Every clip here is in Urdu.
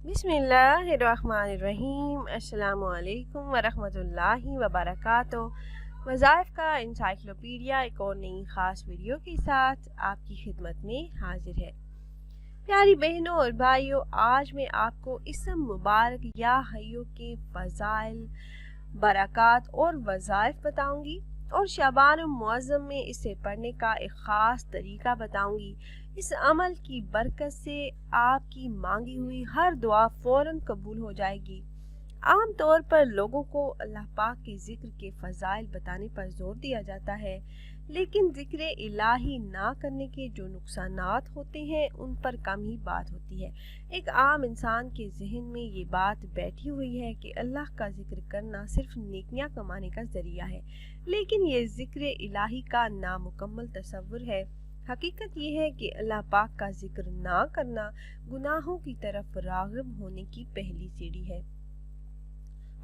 بسم اللہ الرحمن الرحیم۔ السلام علیکم ورحمۃ اللہ وبرکاتہ۔ وظائف کا انسائکلوپیڈیا ایک اور نئی خاص ویڈیو کے ساتھ آپ کی خدمت میں حاضر ہے۔ پیاری بہنوں اور بھائیوں، آج میں آپ کو اسم مبارک یا حیوں کے فضائل، برکات اور وظائف بتاؤں گی اور شعبان معظم میں اسے پڑھنے کا ایک خاص طریقہ بتاؤں گی۔ اس عمل کی برکت سے آپ کی مانگی ہوئی ہر دعا فوراً قبول ہو جائے گی۔ عام طور پر لوگوں کو اللہ پاک کے ذکر کے فضائل بتانے پر زور دیا جاتا ہے، لیکن ذکر الہی نہ کرنے کے جو نقصانات ہوتے ہیں ان پر کم ہی بات ہوتی ہے۔ ایک عام انسان کے ذہن میں یہ بات بیٹھی ہوئی ہے کہ اللہ کا ذکر کرنا صرف نیکیاں کمانے کا ذریعہ ہے، لیکن یہ ذکر الہی کا نامکمل تصور ہے۔ حقیقت یہ ہے کہ اللہ پاک کا ذکر نہ کرنا گناہوں کی طرف راغب ہونے کی پہلی سیڑھی ہے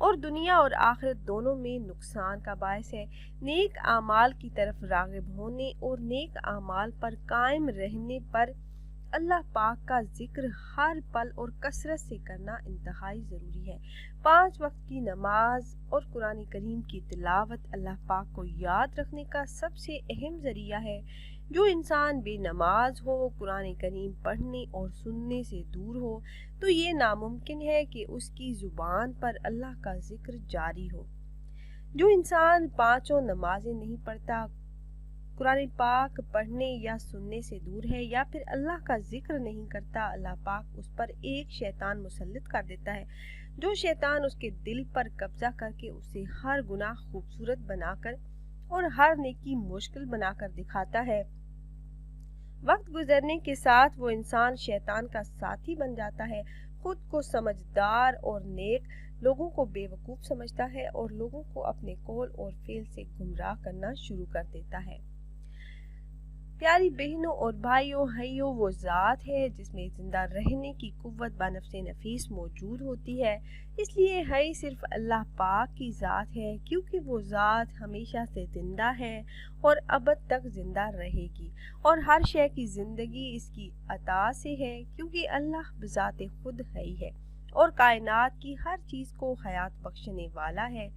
اور دنیا اور آخرت دونوں میں نقصان کا باعث ہے۔ نیک اعمال کی طرف راغب ہونے اور نیک اعمال پر قائم رہنے پر اللہ پاک کا ذکر ہر پل اور کثرت سے کرنا انتہائی ضروری ہے۔ 5 وقت کی نماز اور قرآن کریم کی تلاوت اللہ پاک کو یاد رکھنے کا سب سے اہم ذریعہ ہے۔ جو انسان بے نماز ہو، قرآن کریم پڑھنے اور سننے سے دور ہو، تو یہ ناممکن ہے کہ اس کی زبان پر اللہ کا ذکر جاری ہو۔ جو انسان 5 نمازیں نہیں پڑھتا، قرآن پاک پڑھنے یا سننے سے دور ہے، یا پھر اللہ کا ذکر نہیں کرتا، اللہ پاک اس پر ایک شیطان مسلط کر دیتا ہے، جو شیطان اس کے دل پر قبضہ کر کے اسے ہر گناہ خوبصورت بنا کر اور ہر نیکی مشکل بنا کر دکھاتا ہے۔ وقت گزرنے کے ساتھ وہ انسان شیطان کا ساتھی بن جاتا ہے، خود کو سمجھدار اور نیک، لوگوں کو بے وقوف سمجھتا ہے اور لوگوں کو اپنے قول اور فعل سے گمراہ کرنا شروع کر دیتا ہے۔ پیاری بہنوں اور بھائیوں، حیوں وہ ذات ہے جس میں زندہ رہنے کی قوت بنفس نفیس موجود ہوتی ہے۔ اس لیے حی صرف اللہ پاک کی ذات ہے، کیونکہ وہ ذات ہمیشہ سے زندہ ہے اور ابد تک زندہ رہے گی، اور ہر شے کی زندگی اس کی عطا سے ہے، کیونکہ اللہ بذات خود حی ہے اور کائنات کی ہر چیز کو حیات بخشنے والا ہے۔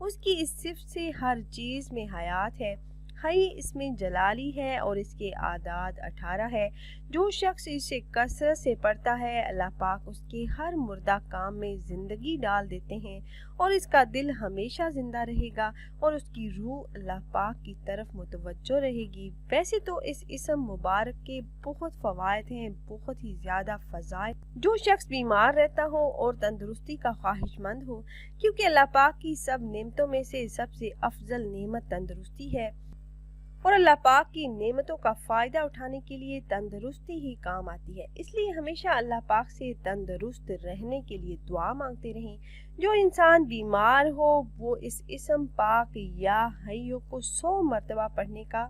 اس کی اس صفت سے ہر چیز میں حیات ہے۔ حی اس میں جلالی ہے اور اس کے اعداد 18 ہے۔ جو شخص اسے کثرت سے پڑھتا ہے، اللہ پاک اس کے ہر مردہ کام میں زندگی ڈال دیتے ہیں اور اس کا دل ہمیشہ زندہ رہے گا اور اس کی روح اللہ پاک کی طرف متوجہ رہے گی۔ ویسے تو اس اسم مبارک کے بہت فوائد ہیں، بہت ہی زیادہ فضائل۔ جو شخص بیمار رہتا ہو اور تندرستی کا خواہش مند ہو، کیونکہ اللہ پاک کی سب نعمتوں میں سے سب سے افضل نعمت تندرستی ہے، اور اللہ پاک کی نعمتوں کا فائدہ اٹھانے کے لیے تندرستی ہی کام آتی ہے، اس لیے ہمیشہ اللہ پاک سے تندرست رہنے کے لیے دعا مانگتے رہیں۔ جو انسان بیمار ہو وہ اس اسم پاک یا حیوں کو 100 مرتبہ پڑھنے کا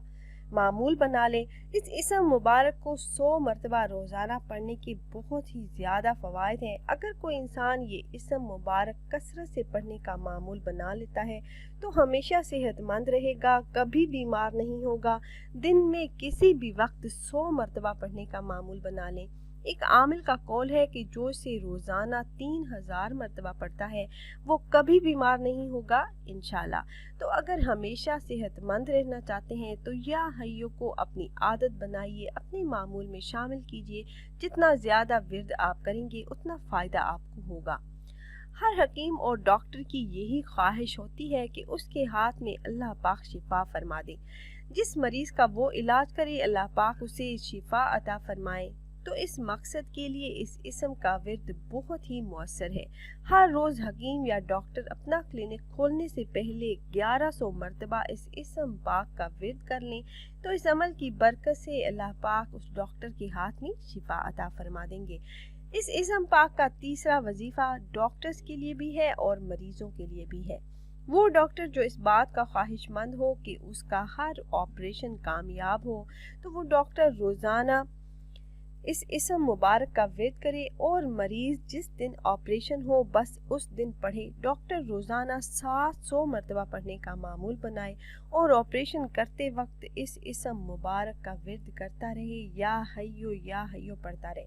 معمول بنا لے۔ اس اسم مبارک کو 100 مرتبہ روزانہ پڑھنے کے بہت ہی زیادہ فوائد ہیں۔ اگر کوئی انسان یہ اسم مبارک کثرت سے پڑھنے کا معمول بنا لیتا ہے تو ہمیشہ صحت مند رہے گا، کبھی بیمار نہیں ہوگا۔ دن میں کسی بھی وقت 100 مرتبہ پڑھنے کا معمول بنا لیں۔ ایک عامل کا قول ہے کہ جو اسے روزانہ 3000 مرتبہ پڑھتا ہے وہ کبھی بیمار نہیں ہوگا انشاءاللہ۔ تو اگر ہمیشہ صحت مند رہنا چاہتے ہیں تو یا حیوں کو اپنی عادت بنائیے، اپنے معمول میں شامل کیجیے۔ جتنا زیادہ ورد آپ کریں گے اتنا فائدہ آپ کو ہوگا۔ ہر حکیم اور ڈاکٹر کی یہی خواہش ہوتی ہے کہ اس کے ہاتھ میں اللہ پاک شفا فرما دے۔ جس مریض کا وہ علاج کرے اللہ پاک اسے شفا عطا فرمائے۔ تو اس مقصد کے لیے اس اسم کا ورد بہت ہی مؤثر ہے۔ ہر روز حکیم یا ڈاکٹر اپنا کلینک کھولنے سے پہلے 1100 مرتبہ اس اسم پاک کا ورد کر لیں تو اس عمل کی برکت سے اللہ پاک اس ڈاکٹر کے ہاتھ میں شفا عطا فرما دیں گے۔ اس اسم پاک کا تیسرا وظیفہ ڈاکٹرز کے لیے بھی ہے اور مریضوں کے لیے بھی ہے۔ وہ ڈاکٹر جو اس بات کا خواہش مند ہو کہ اس کا ہر آپریشن کامیاب ہو، تو وہ ڈاکٹر روزانہ اس اسم مبارک کا ورد کرے، اور مریض جس دن آپریشن ہو بس اس دن پڑھے۔ ڈاکٹر روزانہ 700 مرتبہ پڑھنے کا معمول بنائے اور آپریشن کرتے وقت اس اسم مبارک کا ورد کرتا رہے، یا حیو پڑھتا رہے۔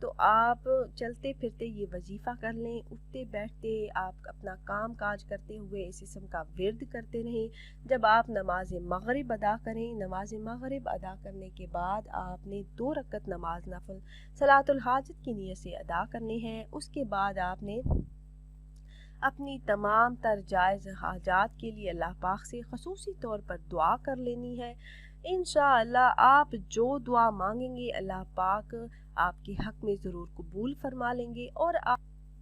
تو آپ چلتے پھرتے یہ وظیفہ کر لیں، اٹھتے بیٹھتے آپ اپنا کام کاج کرتے ہوئے اس اسم کا ورد کرتے رہیں۔ جب آپ نماز مغرب ادا کریں، نماز مغرب ادا کرنے کے بعد آپ نے 2 رکعت نماز نفل صلاۃ الحاجت کی نیت سے ادا کرنے ہیں۔ اس کے بعد آپ نے اپنی تمام تر جائز حاجات کے لیے اللہ پاک سے خصوصی طور پر دعا کر لینی ہے۔ انشاءاللہ آپ جو دعا مانگیں گے اللہ پاک آپ کے حق میں ضرور قبول فرما لیں گے، اور آپ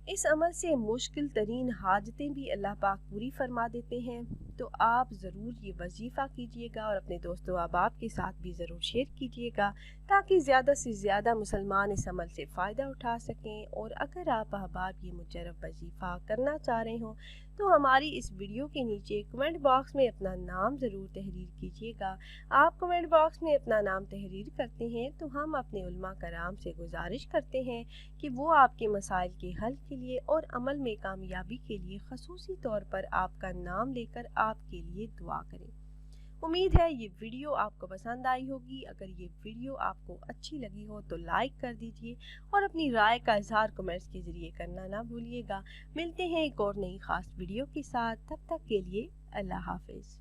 اس عمل سے مشکل ترین حاجتیں بھی اللہ پاک پوری فرما دیتے ہیں۔ تو آپ ضرور یہ وظیفہ کیجئے گا اور اپنے دوست و احباب کے ساتھ بھی ضرور شیئر کیجئے گا، تاکہ زیادہ سے زیادہ مسلمان اس عمل سے فائدہ اٹھا سکیں۔ اور اگر آپ احباب یہ مجرب وظیفہ کرنا چاہ رہے ہوں تو ہماری اس ویڈیو کے نیچے کمنٹ باکس میں اپنا نام ضرور تحریر کیجئے گا۔ آپ کمنٹ باکس میں اپنا نام تحریر کرتے ہیں تو ہم اپنے علماء کرام سے گزارش کرتے ہیں کہ وہ آپ کے مسائل کے حل کے لیے اور عمل میں کامیابی کے لیے خصوصی طور پر آپ کا نام لے کر آپ کے لیے دعا کریں۔ امید ہے یہ ویڈیو آپ کو پسند آئی ہوگی۔ اگر یہ ویڈیو آپ کو اچھی لگی ہو تو لائک کر دیجئے اور اپنی رائے کا اظہار کمنٹس کے ذریعے کرنا نہ بھولیے گا۔ ملتے ہیں ایک اور نئی خاص ویڈیو کے ساتھ، تب تک کے لیے اللہ حافظ۔